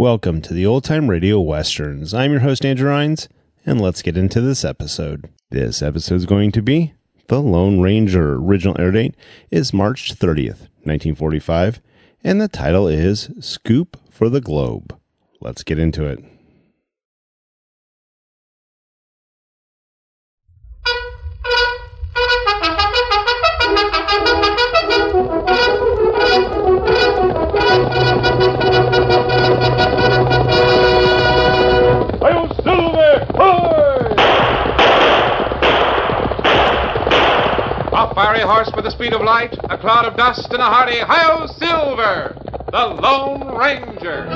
Welcome to the Old Time Radio Westerns. I'm your host, Andrew Rhynes, and let's get into this episode. This episode is going to be The Lone Ranger. Original air date is March 30th, 1945, and the title is Scoop for the Globe. Let's get into it. Fiery horse with the speed of light, a cloud of dust, and a hearty Hi-Yo Silver, the Lone Ranger.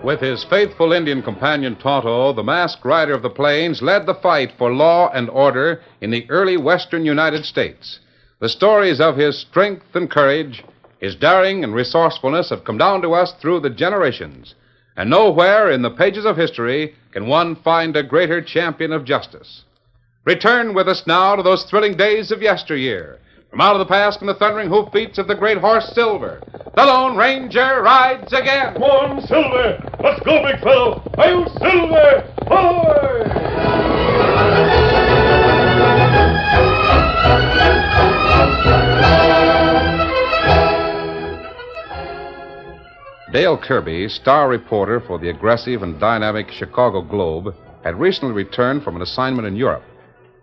With his faithful Indian companion Tonto, the masked rider of the plains led the fight for law and order in the early western United States. The stories of his strength and courage, his daring and resourcefulness have come down to us through the generations. And nowhere in the pages of history can one find a greater champion of justice. Return with us now to those thrilling days of yesteryear. From out of the past come the thundering hoofbeats of the great horse Silver. The Lone Ranger rides again. Come on, Silver! Let's go, big fellow! Hi-Yo Silver! Hoy! Dale Kirby, star reporter for the aggressive and dynamic Chicago Globe, had recently returned from an assignment in Europe.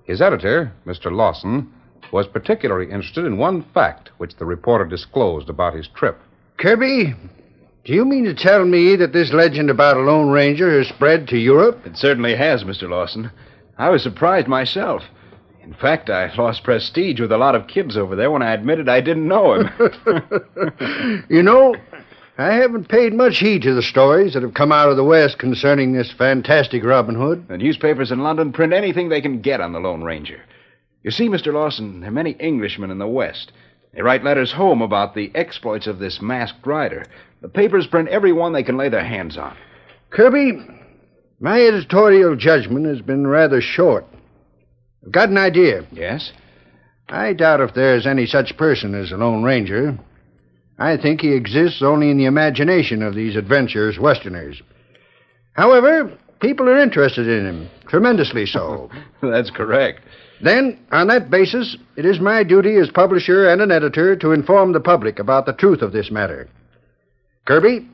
His editor, Mr. Lawson, was particularly interested in one fact which the reporter disclosed about his trip. Kirby, do you mean to tell me that this legend about a Lone Ranger has spread to Europe? It certainly has, Mr. Lawson. I was surprised myself. In fact, I lost prestige with a lot of kids over there when I admitted I didn't know him. You know, I haven't paid much heed to the stories that have come out of the West concerning this fantastic Robin Hood. The newspapers in London print anything they can get on the Lone Ranger. You see, Mr. Lawson, there are many Englishmen in the West. They write letters home about the exploits of this masked rider. The papers print every one they can lay their hands on. Kirby, my editorial judgment has been rather short. I've got an idea. Yes? I doubt if there's any such person as a Lone Ranger. I think he exists only in the imagination of these adventurous Westerners. However, people are interested in him, tremendously so. That's correct. Then, on that basis, it is my duty as publisher and an editor to inform the public about the truth of this matter. Kirby,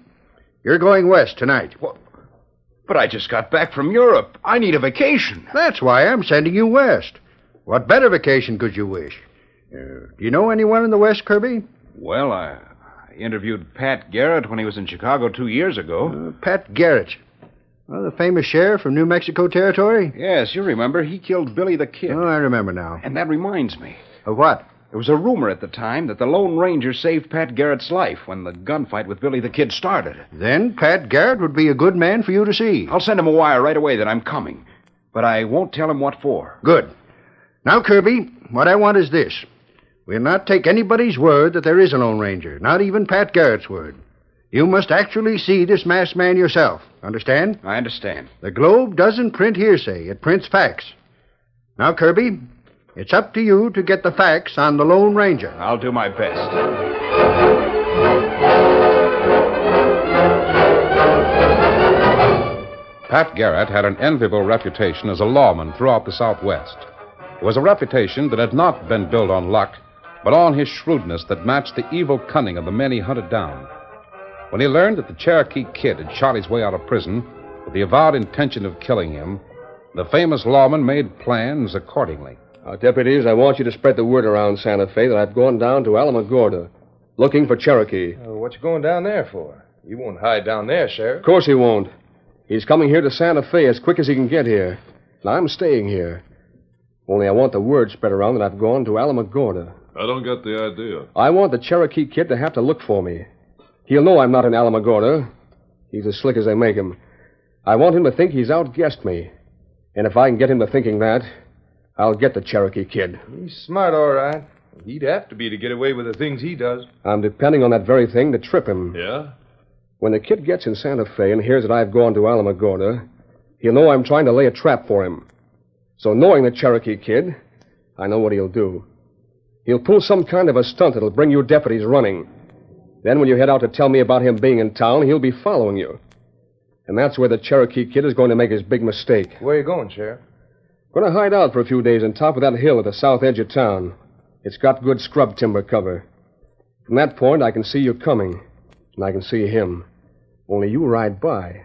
you're going west tonight. What? But I just got back from Europe. I need a vacation. That's why I'm sending you west. What better vacation could you wish? Do you know anyone in the West, Kirby? Well, I interviewed Pat Garrett when he was in Chicago 2 years ago. Pat Garrett. Oh, the famous sheriff from New Mexico Territory? Yes, you remember. He killed Billy the Kid. Oh, I remember now. And that reminds me. Of what? There was a rumor at the time that the Lone Ranger saved Pat Garrett's life when the gunfight with Billy the Kid started. Then Pat Garrett would be a good man for you to see. I'll send him a wire right away that I'm coming. But I won't tell him what for. Good. Now, Kirby, what I want is this. We'll not take anybody's word that there is a Lone Ranger, not even Pat Garrett's word. You must actually see this masked man yourself. Understand? I understand. The Globe doesn't print hearsay. It prints facts. Now, Kirby, it's up to you to get the facts on the Lone Ranger. I'll do my best. Pat Garrett had an enviable reputation as a lawman throughout the Southwest. It was a reputation that had not been built on luck, but on his shrewdness that matched the evil cunning of the men he hunted down. When he learned that the Cherokee Kid had shot his way out of prison with the avowed intention of killing him, the famous lawman made plans accordingly. Deputies, I want you to spread the word around Santa Fe that I've gone down to Alamogordo looking for Cherokee. What you going down there for? You won't hide down there, Sheriff. Of course he won't. He's coming here to Santa Fe as quick as he can get here. And I'm staying here. Only I want the word spread around that I've gone to Alamogordo. I don't get the idea. I want the Cherokee Kid to have to look for me. He'll know I'm not in Alamogordo. He's as slick as they make him. I want him to think he's outguessed me. And if I can get him to thinking that, I'll get the Cherokee Kid. He's smart, all right. He'd have to be to get away with the things he does. I'm depending on that very thing to trip him. Yeah? When the kid gets in Santa Fe and hears that I've gone to Alamogordo, he'll know I'm trying to lay a trap for him. So knowing the Cherokee Kid, I know what he'll do. He'll pull some kind of a stunt that'll bring you deputies running. Then when you head out to tell me about him being in town, he'll be following you. And that's where the Cherokee Kid is going to make his big mistake. Where you going, Sheriff? Going to hide out for a few days on top of that hill at the south edge of town. It's got good scrub timber cover. From that point, I can see you coming, and I can see him. Only you ride by,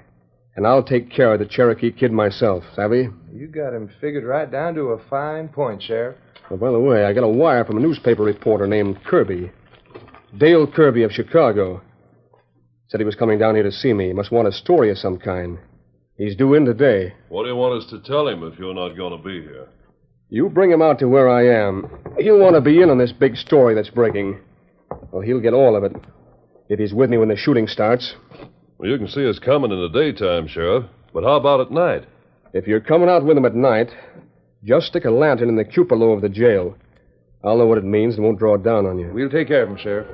and I'll take care of the Cherokee Kid myself, savvy? You got him figured right down to a fine point, Sheriff. Well, by the way, I got a wire from a newspaper reporter named Kirby. Dale Kirby of Chicago. Said he was coming down here to see me. He must want a story of some kind. He's due in today. What do you want us to tell him if you're not going to be here? You bring him out to where I am. He'll want to be in on this big story that's breaking. Well, he'll get all of it. If he's with me when the shooting starts. Well, you can see us coming in the daytime, Sheriff. But how about at night? If you're coming out with him at night, just stick a lantern in the cupola of the jail. I'll know what it means and won't draw it down on you. We'll take care of him, Sheriff.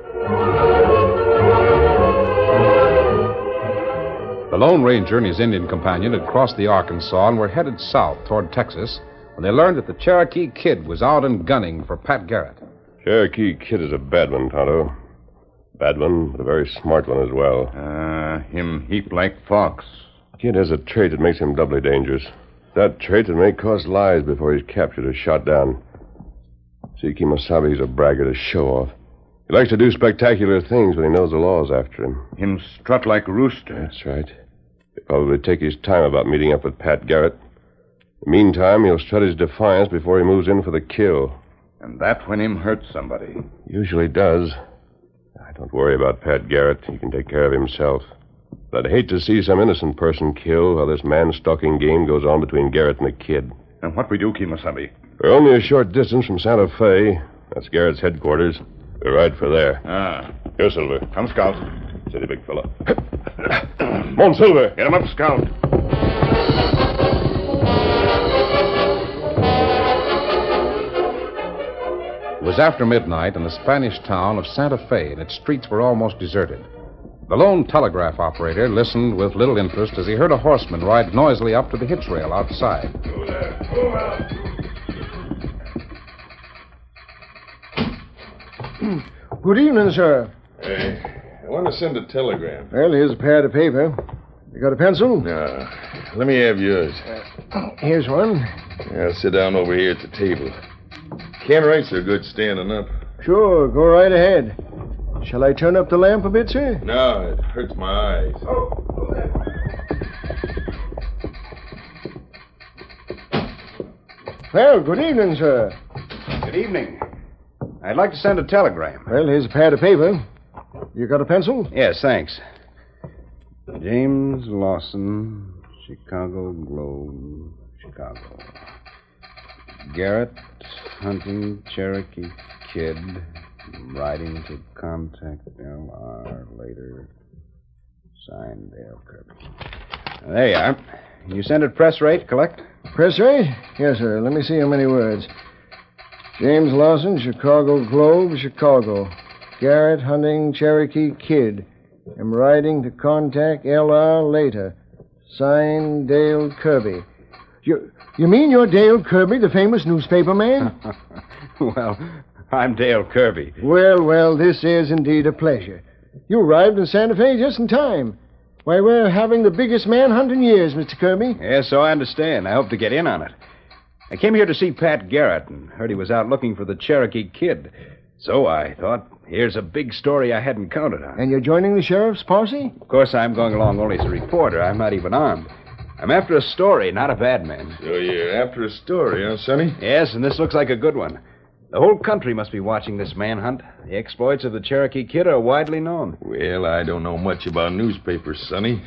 The Lone Ranger and his Indian companion had crossed the Arkansas and were headed south toward Texas when they learned that the Cherokee Kid was out and gunning for Pat Garrett. Cherokee Kid is a bad one, Tonto. Bad one, but a very smart one as well. Him heap like fox. Kid has a trait that makes him doubly dangerous. That trait that may cost lives before he's captured or shot down. See, Kemosabe's a braggart, a show-off. He likes to do spectacular things when he knows the law's after him. Him strut like rooster. That's right. He'll probably take his time about meeting up with Pat Garrett. In the meantime, he'll strut his defiance before he moves in for the kill. And that when him hurt somebody. Usually does. Don't worry about Pat Garrett. He can take care of himself. But I'd hate to see some innocent person killed while this man-stalking game goes on between Garrett and the kid. And what we do, Kemosabe? We're only a short distance from Santa Fe. That's Garrett's headquarters. We'll ride for there. Here, Silver. Come, Scout. Steady, big fella. Come on, Silver. Get him up, Scout. It was after midnight in the Spanish town of Santa Fe, and its streets were almost deserted. The lone telegraph operator listened with little interest as he heard a horseman ride noisily up to the hitch rail outside. Go there. Go out. Good evening, sir. Hey, I want to send a telegram. Well, here's a pad of paper. You got a pencil? No. Let me have yours. Here's one. Yeah, sit down over here at the table. Can't write so good standing up. Sure, go right ahead. Shall I turn up the lamp a bit, sir? No, it hurts my eyes. Well, good evening, sir. Good evening. I'd like to send a telegram. Well, here's a pad of paper. You got a pencil? Yes, thanks. James Lawson, Chicago Globe, Chicago. Garrett hunting Cherokee Kid, writing to contact L.R. later. Signed Dale Kirby. There you are. You send it press rate, collect? Press rate? Yes, sir. Let me see how many words. James Lawson, Chicago Globe, Chicago. Garrett hunting Cherokee Kid. Am writing to contact L.R. later. Signed, Dale Kirby. You mean you're Dale Kirby, the famous newspaper man? Well, I'm Dale Kirby. Well, this is indeed a pleasure. You arrived in Santa Fe just in time. Why, we're having the biggest manhunt in years, Mr. Kirby. Yes, so I understand. I hope to get in on it. I came here to see Pat Garrett and heard he was out looking for the Cherokee Kid. So I thought, here's a big story I hadn't counted on. And you're joining the sheriff's posse? Of course, I'm going along only as a reporter. I'm not even armed. I'm after a story, not a bad man. So you're after a story, huh, Sonny? Yes, and this looks like a good one. The whole country must be watching this manhunt. The exploits of the Cherokee Kid are widely known. Well, I don't know much about newspapers, Sonny.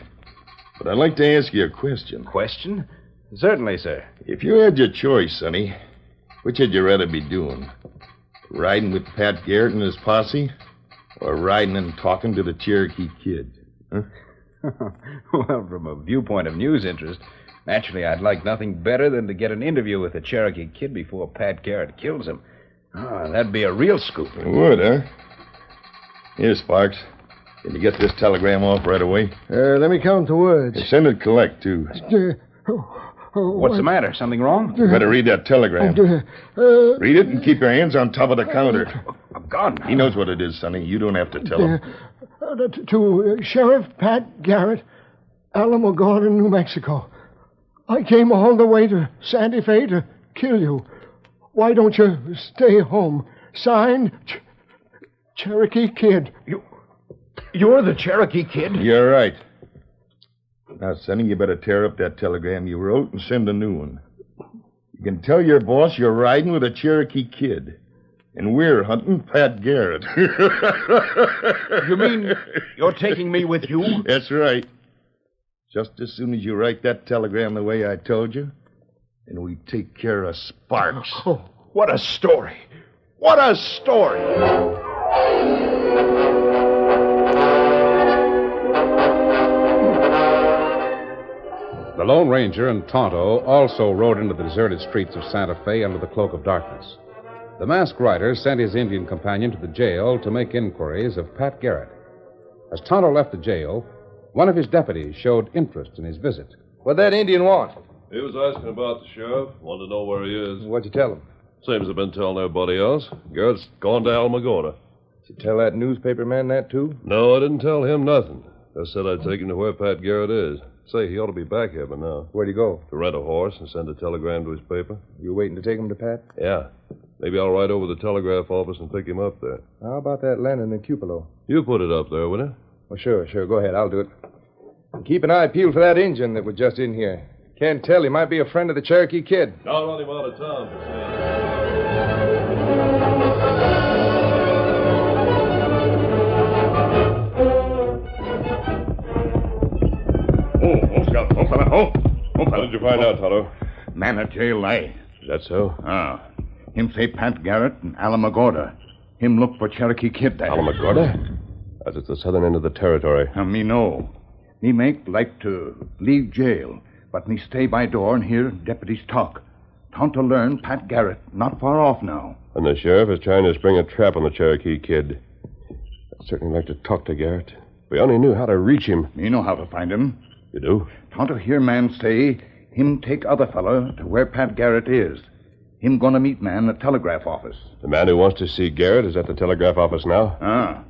But I'd like to ask you a question. Question? Certainly, sir. If you had your choice, Sonny, which would you rather be doing? Riding with Pat Garrett and his posse? Or riding and talking to the Cherokee Kid? Huh? Well, from a viewpoint of news interest, naturally I'd like nothing better than to get an interview with the Cherokee Kid before Pat Garrett kills him. That'd be a real scoop. It would, huh? Here, Sparks. Can you get this telegram off right away? Let me count the words. Send it collect, too. What's the matter? Something wrong? You better read that telegram. Read it and keep your hands on top of the counter. A gun. He knows what it is, Sonny. You don't have to tell him. To Sheriff Pat Garrett, Alamogordo, New Mexico. I came all the way to Santa Fe to kill you. Why don't you stay home? Signed, Cherokee Kid. You're the Cherokee Kid? You're right. Now, Sonny, you better tear up that telegram you wrote and send a new one. You can tell your boss you're riding with a Cherokee Kid. And we're hunting Pat Garrett. You mean you're taking me with you? That's right. Just as soon as you write that telegram the way I told you, and we take care of Sparks. Oh, what a story. What a story. The Lone Ranger and Tonto also rode into the deserted streets of Santa Fe under the cloak of darkness. The masked rider sent his Indian companion to the jail to make inquiries of Pat Garrett. As Tonto left the jail, one of his deputies showed interest in his visit. What'd that Indian want? He was asking about the sheriff. Wanted to know where he is. What'd you tell him? Same as I've been telling everybody else. Garrett's gone to Alamogordo. Did you tell that newspaper man that, too? No, I didn't tell him nothing. I said I'd take him to where Pat Garrett is. Say, he ought to be back here by now. Where'd he go? To rent a horse and send a telegram to his paper. You waiting to take him to Pat? Yeah. Maybe I'll ride over to the telegraph office and pick him up there. How about that landing in Tupelo? You put it up there, will you? Well, sure. Go ahead. I'll do it. And keep an eye peeled for that Injun that was just in here. Can't tell. He might be a friend of the Cherokee Kid. Don't run him out of town for Oh, Scout. Oh, fella. Oh, How did you find out, Tonto? Man at jail lie. Is that so? Him say Pat Garrett and Alamogordo. Him look for Cherokee Kid there. Alamogordo? That's at the southern end of the territory. Me know. Me make like to leave jail, but me stay by door and hear deputies talk. Tonto learn Pat Garrett not far off now. And the sheriff is trying to spring a trap on the Cherokee Kid. I'd certainly like to talk to Garrett. If we only knew how to reach him. Me know how to find him. You do? Tonto hear man say him take other fella to where Pat Garrett is. Him gonna meet man at telegraph office. The man who wants to see Garrett is at the telegraph office now?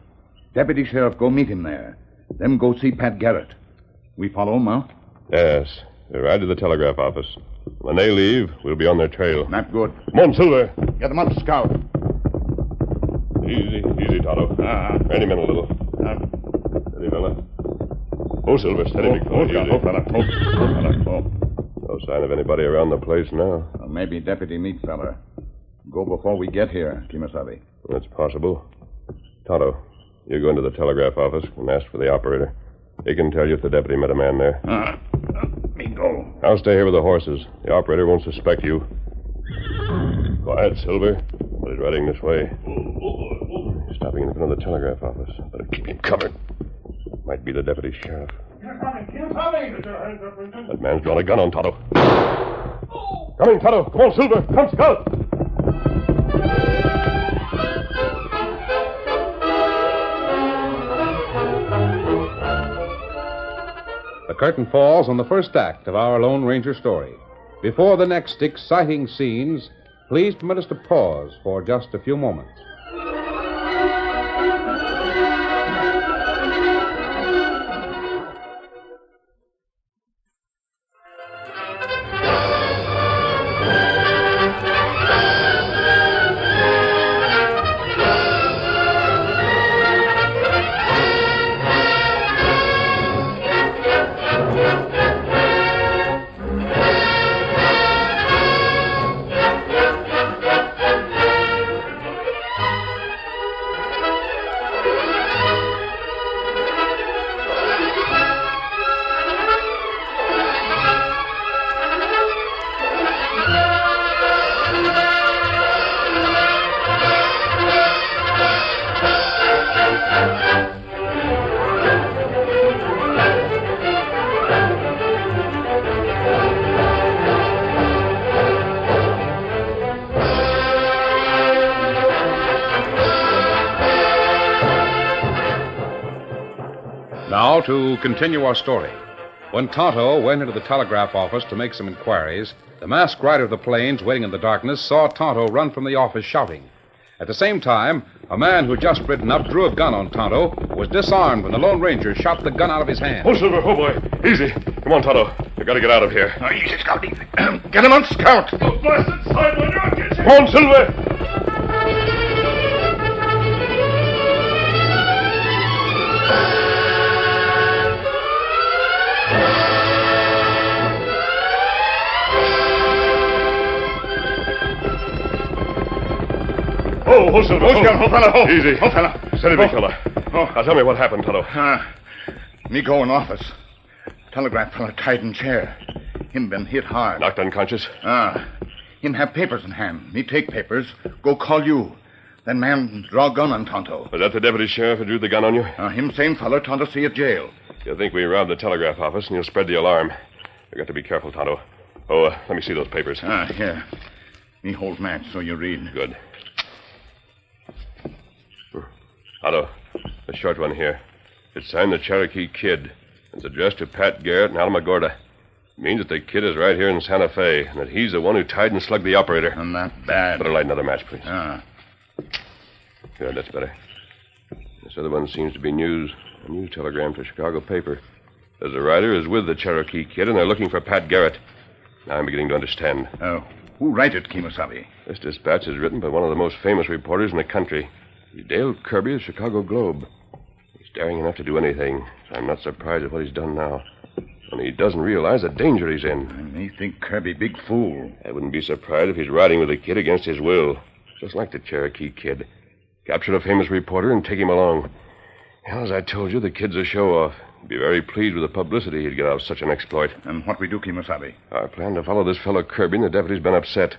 Deputy sheriff go meet him there. Then go see Pat Garrett. We follow him, huh? Yes. They ride to the telegraph office. When they leave, we'll be on their trail. Not good. Come on, Silver. Get them up, Scout. Easy, Tonto. Rein him in a little. Steady, fella. Oh, Silver, steady, big fella. No sign of anybody around the place now. Well, maybe deputy meet fella. Go before we get here, Kimasabi. That's possible. Tonto, you go into the telegraph office and ask for the operator. He can tell you if the deputy met a man there. Me go. I'll stay here with the horses. The operator won't suspect you. Quiet, Silver. Somebody's riding this way. He's stopping in front of the telegraph office. Better keep him covered. Might be the deputy sheriff. That man's drawn a gun on Tonto. Coming, Tonto. Come on, Silver. Come, Scout. The curtain falls on the first act of our Lone Ranger story. Before the next exciting scenes, please permit us to pause for just a few moments. Now, to continue our story. When Tonto went into the telegraph office to make some inquiries, the masked rider of the plains, waiting in the darkness, saw Tonto run from the office shouting. At the same time, a man who had just ridden up drew a gun on Tonto, was disarmed when the Lone Ranger shot the gun out of his hand. Oh, Silver, oh, boy. Easy. Come on, Tonto. We've got to get out of here. Easy, Scout. Get him on Scout. Oh, blasted sidewinder, I'll get you. Come on, Silver. Oh, Silver. Oh, fella. Easy. Oh, fella. Steady, big fella. Now tell me what happened, Tonto. Me go in office. Telegraph fella tied in chair. Him been hit hard. Knocked unconscious? Him have papers in hand. Me take papers. Go call you. Then man draw gun on Tonto. Was that the deputy sheriff who drew the gun on you? Him same fella Tonto see at jail. You'll think we robbed the telegraph office and you'll spread the alarm. We've got to be careful, Tonto. Oh, let me see those papers. Here. Me hold match so you read. Good. Tonto, the short one here. It's signed the Cherokee Kid. It's addressed to Pat Garrett in Alamogordo. It means that the kid is right here in Santa Fe, and that he's the one who tied and slugged the operator. Not bad. Better light another match, please. Good, that's better. This other one seems to be news. A news telegram to a Chicago paper. Says the writer is with the Cherokee Kid, and they're looking for Pat Garrett. Now I'm beginning to understand. Who write it, Kemosabe? This dispatch is written by one of the most famous reporters in the country. Dale Kirby of the Chicago Globe. He's daring enough to do anything, so I'm not surprised at what he's done now. Only he doesn't realize the danger he's in. I may think Kirby big fool. I wouldn't be surprised if he's riding with the kid against his will. Just like the Cherokee Kid. Capture a famous reporter and take him along. Well, as I told you, the kid's a show-off. He'd be very pleased with the publicity he'd get out of such an exploit. And what we do, Kemosabe? I plan to follow this fellow Kirby, and the deputy's been upset.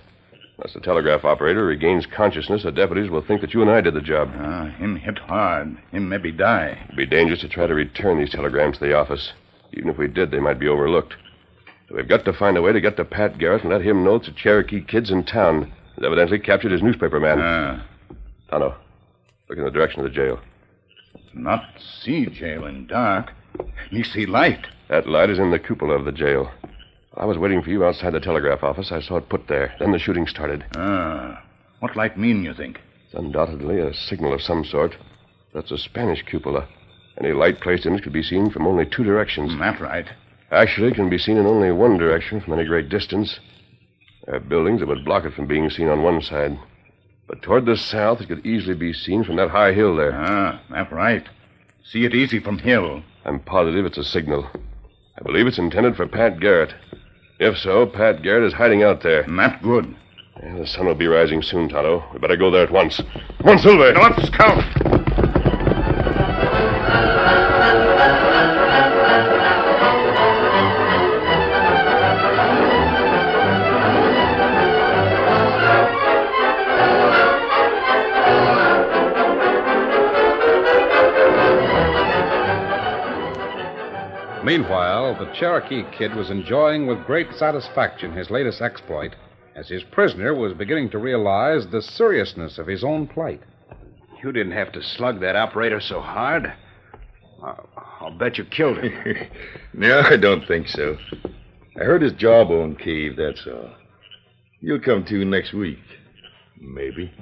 Unless the telegraph operator regains consciousness, the deputies will think that you and I did the job. Him hit hard. Him maybe die. It'd be dangerous to try to return these telegrams to the office. Even if we did, they might be overlooked. So we've got to find a way to get to Pat Garrett and let him know that the Cherokee Kid's in town. He's evidently captured his newspaper man. Tonto, look in the direction of the jail. Not see jail in dark. Me see light. That light is in the cupola of the jail. I was waiting for you outside the telegraph office. I saw it put there. Then the shooting started. What light mean, you think? It's undoubtedly a signal of some sort. That's a Spanish cupola. Any light placed in it could be seen from only two directions. That's right. Actually, it can be seen in only one direction from any great distance. There are buildings that would block it from being seen on one side. But toward the south, it could easily be seen from that high hill there. That's right. See it easy from hill. I'm positive it's a signal. I believe it's intended for Pat Garrett. If so, Pat Garrett is hiding out there. Not good. Yeah, the sun will be rising soon, Tonto. We better go there at once. Come on, Silver. Come on, Scout. Meanwhile, the Cherokee Kid was enjoying with great satisfaction his latest exploit, as his prisoner was beginning to realize the seriousness of his own plight. You didn't have to slug that operator so hard. I'll bet you killed him. No, I don't think so. I heard his jawbone cave, that's all. You'll come to next week. Maybe.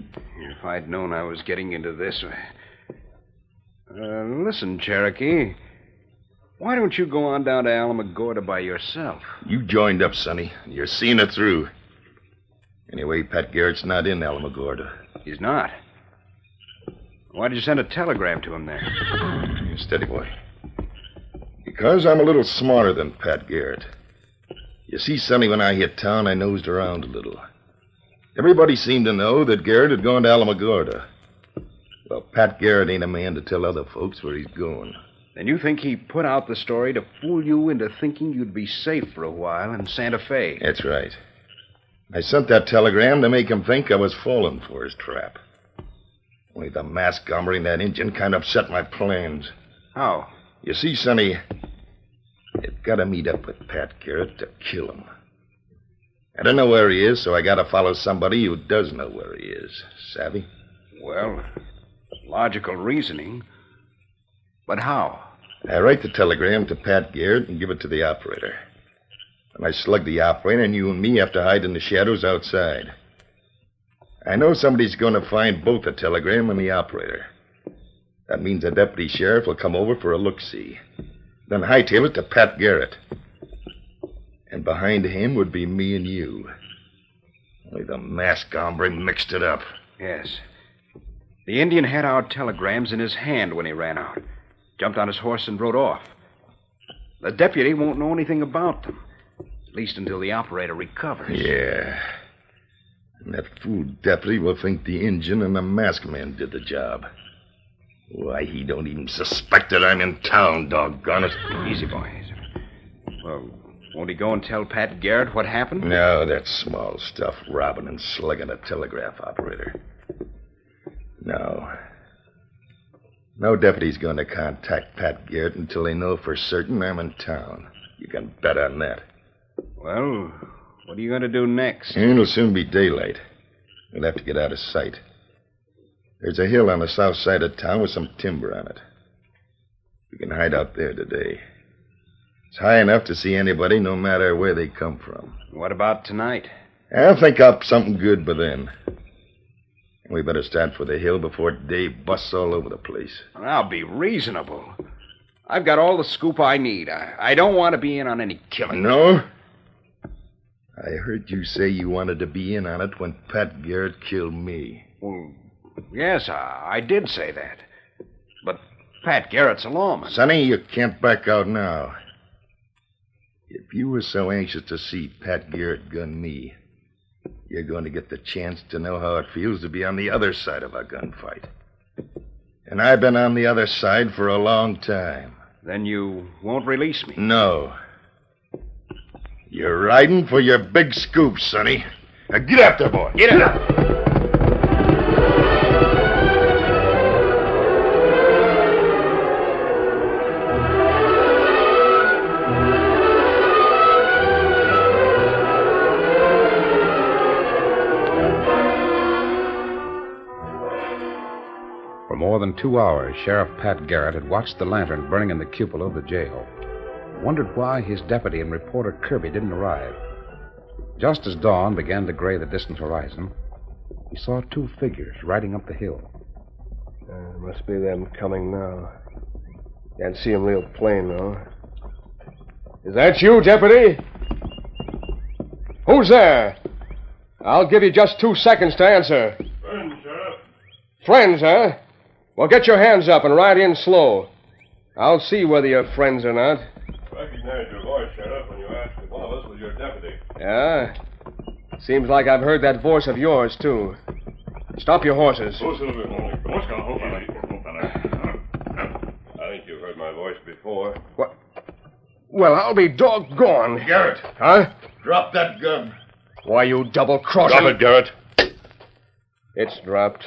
If I'd known I was getting into this... listen, Cherokee. Why don't you go on down to Alamogordo by yourself? You joined up, Sonny. You're seeing it through. Anyway, Pat Garrett's not in Alamogordo. He's not. Why'd you send a telegram to him there? Steady, boy. Because I'm a little smarter than Pat Garrett. You see, Sonny, when I hit town, I nosed around a little. Everybody seemed to know that Garrett had gone to Alamogordo. Well, Pat Garrett ain't a man to tell other folks where he's going. Then you think he put out the story to fool you into thinking you'd be safe for a while in Santa Fe? That's right. I sent that telegram to make him think I was falling for his trap. Only the masked hombre in that engine kind of upset my plans. How? You see, Sonny, I've got to meet up with Pat Garrett to kill him. I don't know where he is, so I got to follow somebody who does know where he is. Savvy? Well, logical reasoning. But how? I write the telegram to Pat Garrett and give it to the operator. And I slug the operator, and you and me have to hide in the shadows outside. I know somebody's going to find both the telegram and the operator. That means a deputy sheriff will come over for a look-see. Then hightail it to Pat Garrett. And behind him would be me and you. Only the masked hombre mixed it up. Yes. The Indian had our telegrams in his hand when he ran out. Jumped on his horse and rode off. The deputy won't know anything about them. At least until the operator recovers. Yeah. And that fool deputy will think the engine and the masked man did the job. Why, he don't even suspect that I'm in town, doggone it. Easy, boy. Well, won't he go and tell Pat Garrett what happened? No, that's small stuff, robbing and slugging a telegraph operator. No. No deputy's going to contact Pat Garrett until they know for certain I'm in town. You can bet on that. Well, what are you going to do next? It'll soon be daylight. We'll have to get out of sight. There's a hill on the south side of town with some timber on it. We can hide out there today. It's high enough to see anybody, no matter where they come from. What about tonight? I'll think up something good by then. We better start for the hill before Dave busts all over the place. I'll be reasonable. I've got all the scoop I need. I don't want to be in on any killing. No? I heard you say you wanted to be in on it when Pat Garrett killed me. Well, yes, I did say that. But Pat Garrett's a lawman. Sonny, you can't back out now. If you were so anxious to see Pat Garrett gun me, you're going to get the chance to know how it feels to be on the other side of a gunfight. And I've been on the other side for a long time. Then you won't release me? No. You're riding for your big scoop, Sonny. Now get up there, boy. Get up. For more than 2 hours, Sheriff Pat Garrett had watched the lantern burning in the cupola of the jail. Wondered why his deputy and reporter Kirby didn't arrive. Just as dawn began to gray the distant horizon, he saw 2 figures riding up the hill. Must be them coming now. Can't see them real plain, though. Is that you, deputy? Who's there? I'll give you just 2 seconds to answer. Friends, Sheriff. Friends, huh? Well, get your hands up and ride in slow. I'll see whether you're friends or not. I recognized your voice, Sheriff, when you asked if one of us was your deputy. Yeah? Seems like I've heard that voice of yours, too. Stop your horses. I think you've heard my voice before. What? Well, I'll be doggone. Garrett. Huh? Drop that gun. Why, you double-crossing... Drop it, Garrett. It's dropped.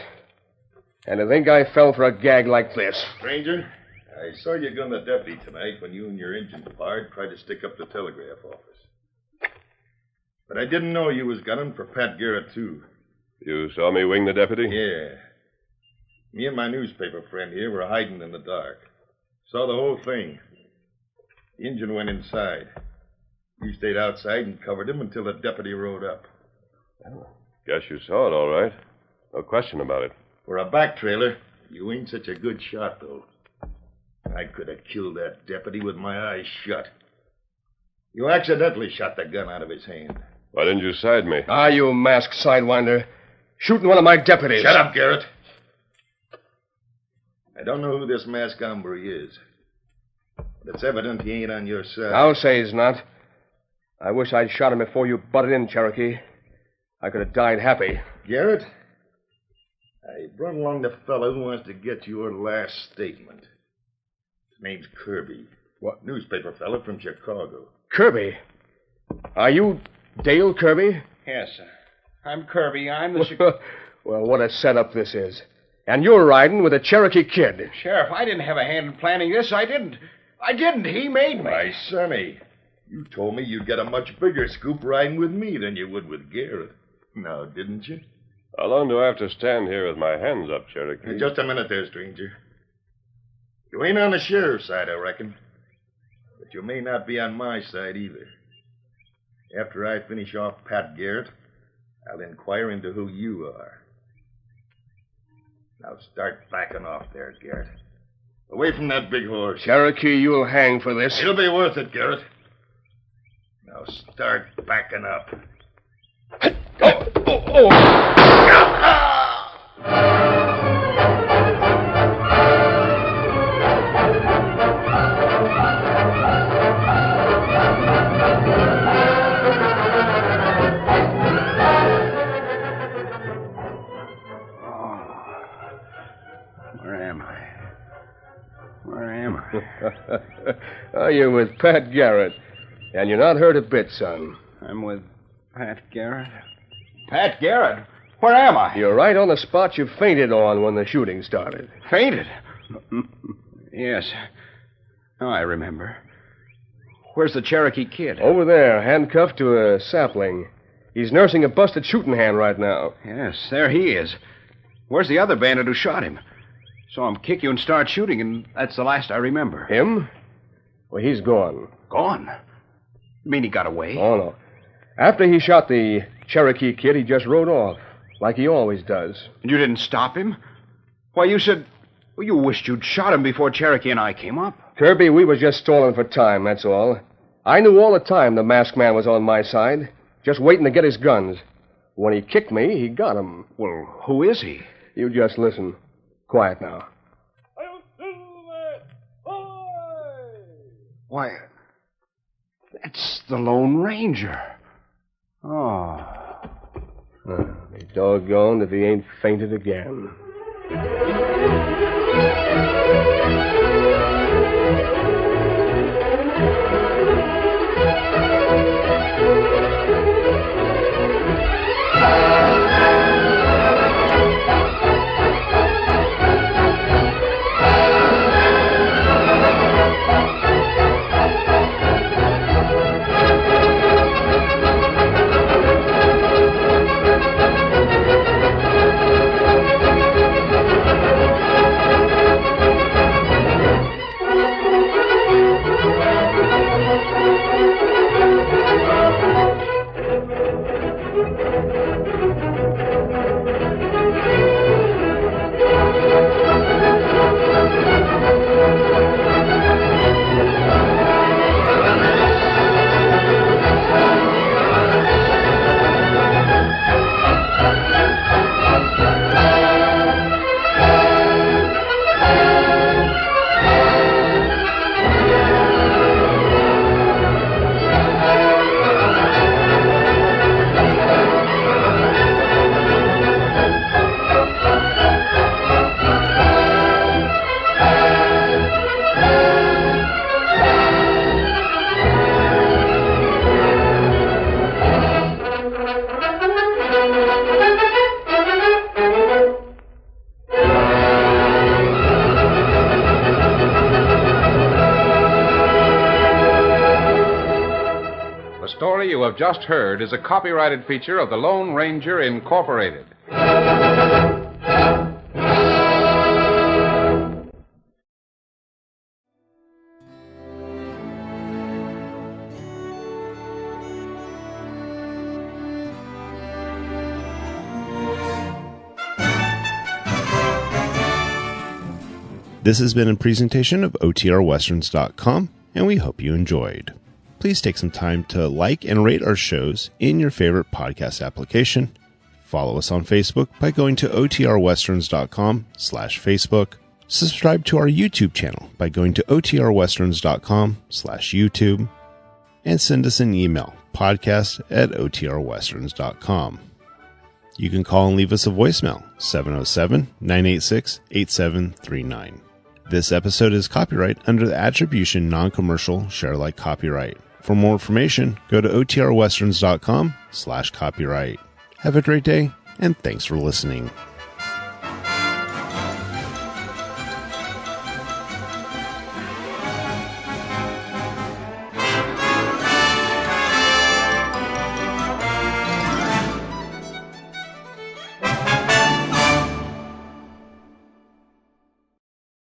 And to think I fell for a gag like this. Stranger, I saw you gun the deputy tonight when you and your engine pard tried to stick up the telegraph office. But I didn't know you was gunning for Pat Garrett, too. You saw me wing the deputy? Yeah. Me and my newspaper friend here were hiding in the dark. Saw the whole thing. The Injun went inside. You stayed outside and covered him until the deputy rode up. Guess you saw it all right. No question about it. For a back trailer, you ain't such a good shot, though. I could have killed that deputy with my eyes shut. You accidentally shot the gun out of his hand. Why didn't you side me? Ah, you masked sidewinder. Shooting one of my deputies. Shut up, Garrett. I don't know who this masked hombre is. But it's evident he ain't on your side. I'll say he's not. I wish I'd shot him before you butted in, Cherokee. I could have died happy. Garrett, I brought along the fellow who wants to get your last statement. His name's Kirby. What? Newspaper fellow from Chicago. Kirby? Are you Dale Kirby? Yes, sir. I'm Kirby. I'm the... Well, what a setup this is. And you're riding with a Cherokee kid. Sheriff, I didn't have a hand in planning this. I didn't. He made me. My sonny, you told me you'd get a much bigger scoop riding with me than you would with Garrett. Now, didn't you? How long do I have to stand here with my hands up, Cherokee? Just a minute there, stranger. You ain't on the sheriff's side, I reckon. But you may not be on my side either. After I finish off Pat Garrett, I'll inquire into who you are. Now start backing off there, Garrett. Away from that big horse. Cherokee, you'll hang for this. It'll be worth it, Garrett. Now start backing up. Oh, you're with Pat Garrett. And you're not hurt a bit, son. I'm with Pat Garrett. Pat Garrett? Where am I? You're right on the spot you fainted on when the shooting started. Fainted? Yes. Oh, I remember. Where's the Cherokee kid? Over there, handcuffed to a sapling. He's nursing a busted shooting hand right now. Yes, there he is. Where's the other bandit who shot him? Saw him kick you and start shooting, and that's the last I remember. Him? Well, he's gone. Gone? You mean he got away? Oh, no. After he shot the Cherokee kid, he just rode off, like he always does. And you didn't stop him? Why, you said... Well, you wished you'd shot him before Cherokee and I came up. Kirby, we was just stalling for time, that's all. I knew all the time the masked man was on my side, just waiting to get his guns. When he kicked me, he got him. Well, who is he? You just listen. Quiet now. Why, that's the Lone Ranger. Oh. Be doggone if he ain't fainted again. story you have just heard is a copyrighted feature of the Lone Ranger Incorporated. This has been a presentation of OTRWesterns.com, and we hope you enjoyed. Please take some time to like and rate our shows in your favorite podcast application. Follow us on Facebook by going to OTRWesterns.com/Facebook. Subscribe to our YouTube channel by going to OTRWesterns.com/YouTube. And send us an email, podcast@OTRWesterns.com. You can call and leave us a voicemail, 707-986-8739. This episode is copyright under the Attribution Non-Commercial Share-alike copyright. For more information, go to OTRWesterns.com/copyright. Have a great day, and thanks for listening.